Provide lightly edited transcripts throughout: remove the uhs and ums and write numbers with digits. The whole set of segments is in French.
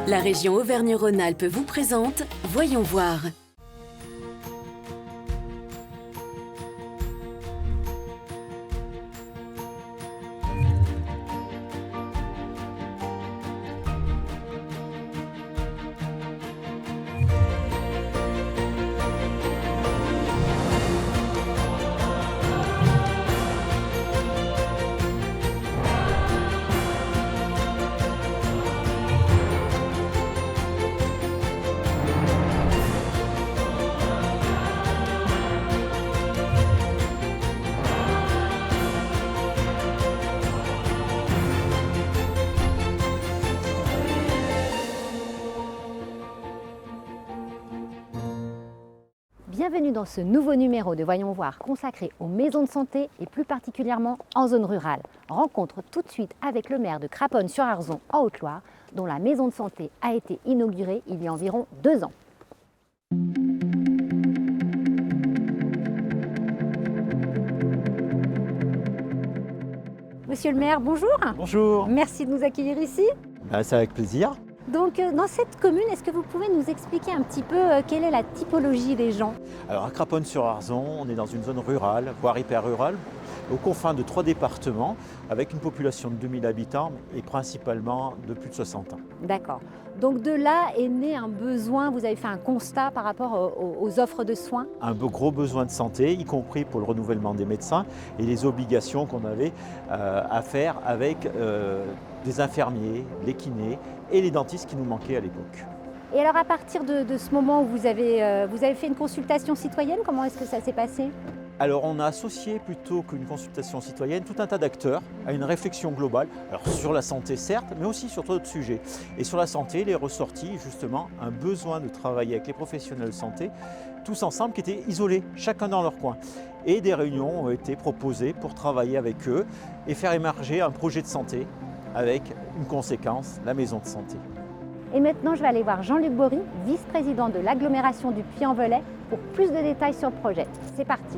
La région Auvergne-Rhône-Alpes vous présente Voyons voir. Bienvenue dans ce nouveau numéro de Voyons voir consacré aux maisons de santé et plus particulièrement en zone rurale. Rencontre tout de suite avec le maire de Craponne-sur-Arzon en Haute-Loire, dont la maison de santé a été inaugurée il y a environ 2 ans. Monsieur le maire, bonjour. Bonjour. Merci de nous accueillir ici. C'est avec plaisir. Donc dans cette commune, est-ce que vous pouvez nous expliquer un petit peu quelle est la typologie des gens? Alors à Craponne-sur-Arzon, on est dans une zone rurale, voire hyper rurale, aux confins de 3 départements, avec une population de 2000 habitants et principalement de plus de 60 ans. D'accord. Donc de là est né un besoin, vous avez fait un constat par rapport aux offres de soins? Un gros besoin de santé, y compris pour le renouvellement des médecins et les obligations qu'on avait à faire avec des infirmiers, les kinés et les dentistes qui nous manquaient à l'époque. Et alors à partir de ce moment où vous avez fait une consultation citoyenne, comment est-ce que ça s'est passé? Alors on a associé plutôt qu'une consultation citoyenne tout un tas d'acteurs à une réflexion globale, alors sur la santé certes, mais aussi sur d'autres sujets. Et sur la santé, il est ressorti justement un besoin de travailler avec les professionnels de santé, tous ensemble qui étaient isolés, chacun dans leur coin. Et des réunions ont été proposées pour travailler avec eux et faire émerger un projet de santé avec une conséquence, la maison de santé. Et maintenant, je vais aller voir Jean-Luc Bory, vice-président de l'agglomération du Puy-en-Velay, pour plus de détails sur le projet. C'est parti.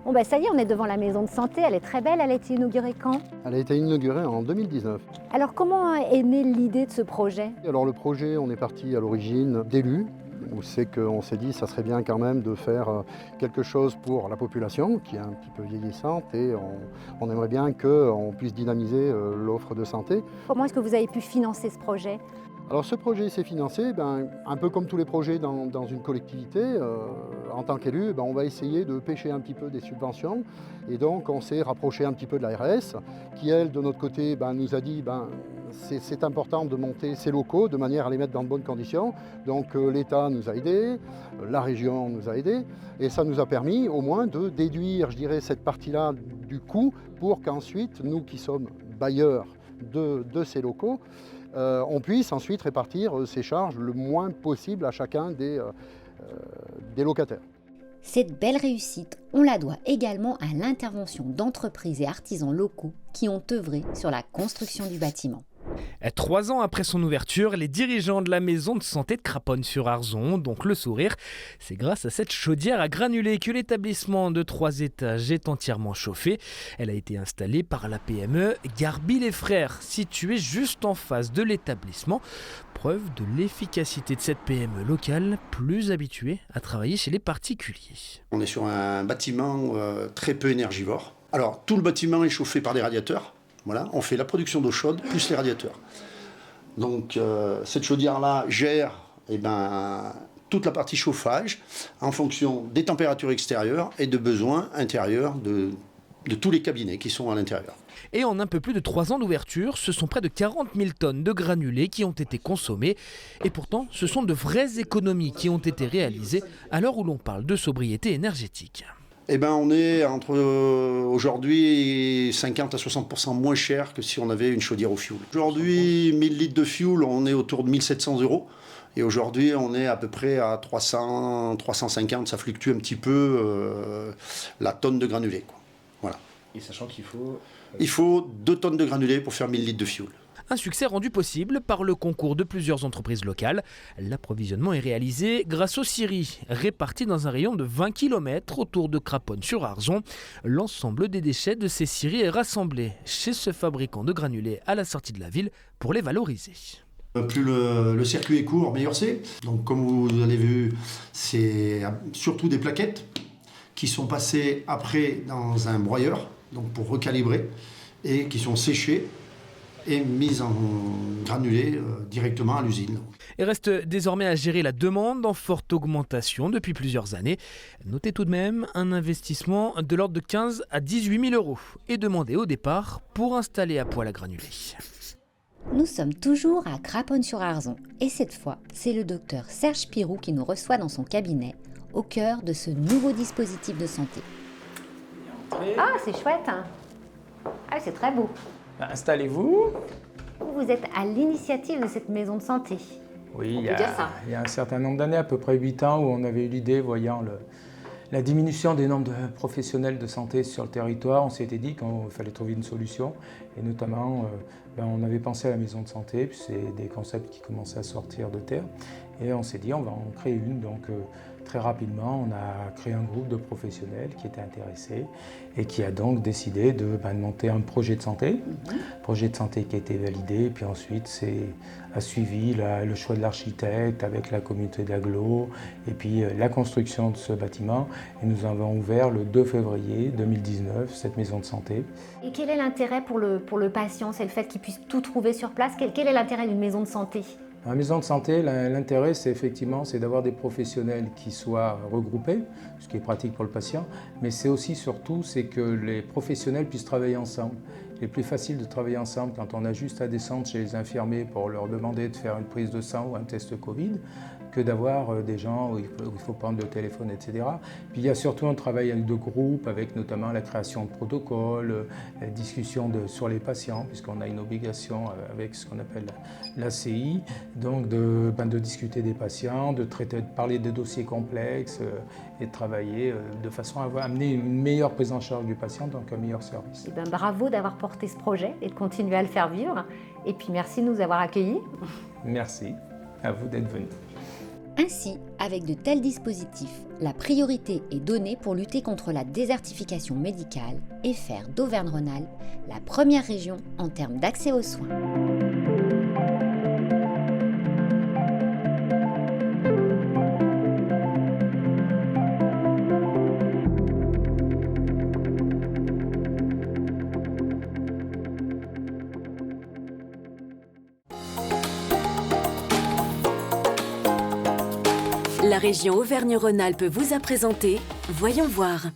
Bon ben ça y est, on est devant la maison de santé, elle est très belle, elle a été inaugurée quand? Elle a été inaugurée en 2019. Alors comment est née l'idée de ce projet? Alors le projet, on est parti à l'origine d'élus, où c'est qu'on s'est dit ça serait bien quand même de faire quelque chose pour la population qui est un petit peu vieillissante et on aimerait bien qu'on puisse dynamiser l'offre de santé. Comment est-ce que vous avez pu financer ce projet? Alors ce projet s'est financé, un peu comme tous les projets dans une collectivité. En tant qu'élu, on va essayer de pêcher un petit peu des subventions. Et donc on s'est rapproché un petit peu de l'ARS, qui elle, de notre côté, nous a dit c'est important de monter ces locaux de manière à les mettre dans de bonnes conditions. Donc l'État nous a aidés, la région nous a aidés. Et ça nous a permis au moins de déduire, je dirais, cette partie-là du coût pour qu'ensuite, nous qui sommes bailleurs de ces locaux, on puisse ensuite répartir ces charges le moins possible à chacun des locataires. Cette belle réussite, on la doit également à l'intervention d'entreprises et artisans locaux qui ont œuvré sur la construction du bâtiment. 3 ans après son ouverture, les dirigeants de la maison de santé de Craponne-sur-Arzon ont donc le sourire. C'est grâce à cette chaudière à granulés que l'établissement de 3 étages est entièrement chauffé. Elle a été installée par la PME Garbi les Frères, située juste en face de l'établissement. Preuve de l'efficacité de cette PME locale, plus habituée à travailler chez les particuliers. On est sur un bâtiment très peu énergivore. Alors, tout le bâtiment est chauffé par des radiateurs. Voilà, on fait la production d'eau chaude plus les radiateurs. Donc cette chaudière-là gère toute la partie chauffage en fonction des températures extérieures et de besoins intérieurs de tous les cabinets qui sont à l'intérieur. Et en un peu plus de 3 ans d'ouverture, ce sont près de 40 000 tonnes de granulés qui ont été consommés. Et pourtant, ce sont de vraies économies qui ont été réalisées à l'heure où l'on parle de sobriété énergétique. On est entre aujourd'hui 50 à 60% moins cher que si on avait une chaudière au fioul. Aujourd'hui, 1000 litres de fioul, on est autour de 1700 €. Et aujourd'hui, on est à peu près à 300, 350, ça fluctue un petit peu la tonne de granulés, quoi. Voilà. Et sachant qu'il faut... Il faut 2 tonnes de granulés pour faire 1000 litres de fioul. Un succès rendu possible par le concours de plusieurs entreprises locales. L'approvisionnement est réalisé grâce aux scieries, réparties dans un rayon de 20 km autour de Craponne-sur-Arzon. L'ensemble des déchets de ces scieries est rassemblé chez ce fabricant de granulés à la sortie de la ville pour les valoriser. Plus le circuit est court, meilleur c'est. Donc comme vous avez vu, c'est surtout des plaquettes qui sont passées après dans un broyeur, donc pour recalibrer, et qui sont séchées et mises en granulés directement à l'usine. Il reste désormais à gérer la demande en forte augmentation depuis plusieurs années. Notez tout de même un investissement de l'ordre de 15 à 18 000 € est demandé au départ pour installer à poêle à granulés. Nous sommes toujours à Craponne-sur-Arzon et cette fois, c'est le docteur Serge Pirou qui nous reçoit dans son cabinet, au cœur de ce nouveau dispositif de santé. Ah, c'est chouette, hein. Ah, c'est très beau. Installez-vous. Vous êtes à l'initiative de cette maison de santé. Oui, On peut dire ça. il y a un certain nombre d'années, à peu près 8 ans, où on avait eu l'idée, voyant la diminution des nombres de professionnels de santé sur le territoire, on s'était dit qu'il fallait trouver une solution. Et notamment, on avait pensé à la maison de santé, puis c'est des concepts qui commençaient à sortir de terre. Et on s'est dit, on va en créer une. Donc très rapidement, on a créé un groupe de professionnels qui étaient intéressés et qui a donc décidé de monter un projet de santé. Projet de santé qui a été validé. Et puis ensuite, a suivi le choix de l'architecte avec la communauté d'agglo et puis la construction de ce bâtiment. Et nous avons ouvert le 2 février 2019 cette maison de santé. Et quel est l'intérêt pour le patient? C'est le fait qu'il puisse tout trouver sur place. Quel est l'intérêt d'une maison de santé? Dans la maison de santé, l'intérêt, c'est d'avoir des professionnels qui soient regroupés, ce qui est pratique pour le patient, mais c'est aussi surtout que les professionnels puissent travailler ensemble. Il est plus facile de travailler ensemble quand on a juste à descendre chez les infirmiers pour leur demander de faire une prise de sang ou un test Covid, que d'avoir des gens où il faut prendre le téléphone, etc. Puis il y a surtout un travail de groupe avec notamment la création de protocoles, la discussion sur les patients, puisqu'on a une obligation avec ce qu'on appelle l'ACI, donc de discuter des patients, de parler des dossiers complexes et de travailler de façon à amener une meilleure prise en charge du patient, donc un meilleur service. Eh bien, bravo d'avoir porté ce projet et de continuer à le faire vivre. Et puis merci de nous avoir accueillis. Merci, à vous d'être venus. Ainsi, avec de tels dispositifs, la priorité est donnée pour lutter contre la désertification médicale et faire d'Auvergne-Rhône-Alpes la première région en termes d'accès aux soins. La région Auvergne-Rhône-Alpes vous a présenté Voyons voir.